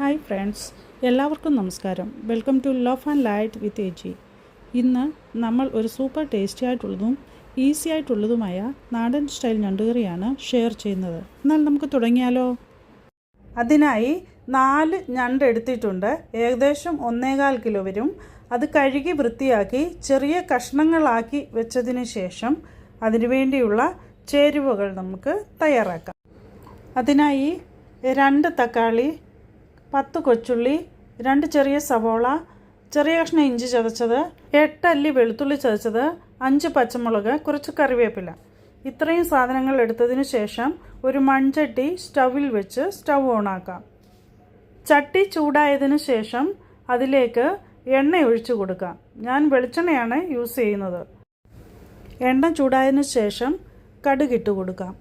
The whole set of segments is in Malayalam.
ഹായ് ഫ്രണ്ട്സ്, എല്ലാവർക്കും നമസ്കാരം. Welcome to love and light with AG. ഇന്ന് നമ്മൾ ഒരു സൂപ്പർ ടേസ്റ്റി ആയിട്ടുള്ളതും ഈസി ആയിട്ടുള്ളതുമായ നാടൻ സ്റ്റൈൽ ഞണ്ടുകറിയാണ് ഷെയർ ചെയ്യുന്നത്. എന്നാൽ നമുക്ക് തുടങ്ങിയാലോ? അതിനായി 4 ഞണ്ട് എടുത്തിട്ടുണ്ട്. ഏകദേശം 1.25 കിലോ വരും. അത് കഴുകി വൃത്തിയാക്കി ചെറിയ കഷ്ണങ്ങളാക്കി വെച്ചതിന് ശേഷം അതിനുവേണ്ടിയുള്ള ചേരുവകൾ നമുക്ക് തയ്യാറാക്കാം. അതിനായി 2 തക്കാളി, 10 കൊച്ചുള്ളി, 2 ചെറിയ സവോള, ചെറിയ കഷ്ണം ഇഞ്ചി ചതച്ചത്, 8 അല്ലി വെളുത്തുള്ളി ചതച്ചത്, 5 പച്ചമുളക്, കുറച്ച് കറിവേപ്പില. ഇത്രയും സാധനങ്ങൾ എടുത്തതിന് ശേഷം ഒരു മൺചട്ടി സ്റ്റൗവിൽ വെച്ച് സ്റ്റൗ ഓണാക്കാം. ചട്ടി ചൂടായതിനു ശേഷം അതിലേക്ക് എണ്ണ ഒഴിച്ചു കൊടുക്കാം. ഞാൻ വെളിച്ചെണ്ണയാണ് യൂസ് ചെയ്യുന്നത്. എണ്ണ ചൂടായതിനു ശേഷം കടുക് ഇട്ട് കൊടുക്കാം.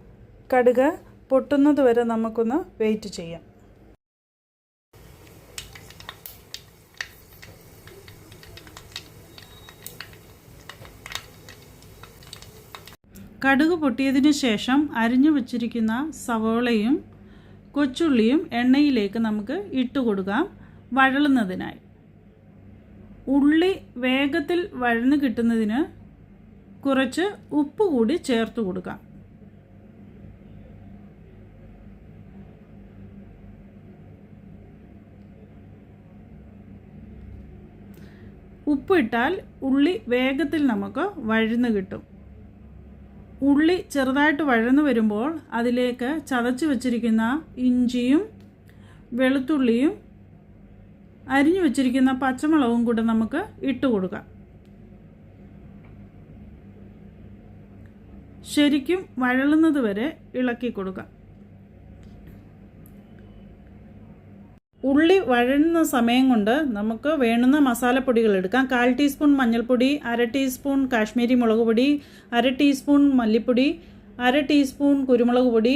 കടുക് പൊട്ടുന്നത് വരെ നമുക്കൊന്ന് വെയിറ്റ് ചെയ്യാം. കടുക് പൊട്ടിയതിന് ശേഷം അരിഞ്ഞു വച്ചിരിക്കുന്ന സവോളയും കൊച്ചുള്ളിയും എണ്ണയിലേക്ക് നമുക്ക് ഇട്ട് കൊടുക്കാം വഴളുന്നതിനായി. ഉള്ളി വേഗത്തിൽ വഴന്നു കിട്ടുന്നതിന് കുറച്ച് ഉപ്പ് കൂടി ചേർത്ത് കൊടുക്കാം. ഉപ്പിട്ടാൽ ഉള്ളി വേഗത്തിൽ നമുക്ക് വഴന്നു കിട്ടും. ഉള്ളി ചെറുതായിട്ട് വഴന്നു വരുമ്പോൾ അതിലേക്ക് ചതച്ച് വച്ചിരിക്കുന്ന ഇഞ്ചിയും വെളുത്തുള്ളിയും അരിഞ്ഞു വച്ചിരിക്കുന്ന പച്ചമുളകും കൂടെ നമുക്ക് ഇട്ട് കൊടുക്കാം. ശരിക്കും വഴളുന്നത് വരെ ഇളക്കി കൊടുക്കാം. ഉള്ളി വഴഴുന്ന സമയം കൊണ്ട് നമുക്ക് വേണ്ടുന്ന മസാലപ്പൊടികൾ എടുക്കാം. 1/4 ടീസ്പൂൺ മഞ്ഞൾപ്പൊടി, 1/2 ടീസ്പൂൺ കാശ്മീരി മുളക് പൊടി, 1/2 ടീസ്പൂൺ മല്ലിപ്പൊടി, 1/2 ടീസ്പൂൺ കുരുമുളക് പൊടി,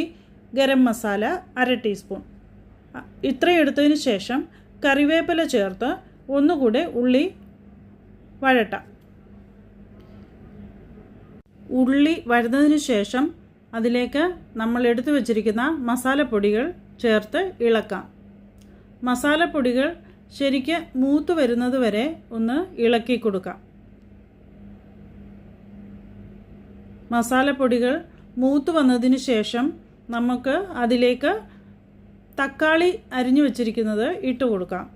ഗരം മസാല 1/2 ടീസ്പൂൺ. ഇത്രയും എടുത്തതിന് ശേഷം കറിവേപ്പില ചേർത്ത് ഒന്നുകൂടെ ഉള്ളി വഴട്ടാം. ഉള്ളി വഴന്നതിന് ശേഷം അതിലേക്ക് നമ്മൾ എടുത്തു വച്ചിരിക്കുന്ന മസാലപ്പൊടികൾ ചേർത്ത് ഇളക്കാം. മസാലപ്പൊടികൾ ശരിക്ക് മൂത്ത് വരുന്നത് വരെ ഒന്ന് ഇളക്കി കൊടുക്കാം. മസാലപ്പൊടികൾ മൂത്ത് വന്നതിന് ശേഷം നമുക്ക് അതിലേക്ക് തക്കാളി അരിഞ്ഞു വച്ചിരിക്കുന്നത് ഇട്ട് കൊടുക്കാം.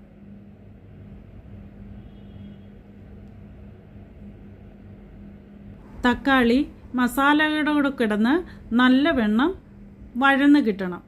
തക്കാളി മസാലയുടെ കൂടെ കിടന്ന് നല്ലവണ്ണം വഴന്ന് കിട്ടണം.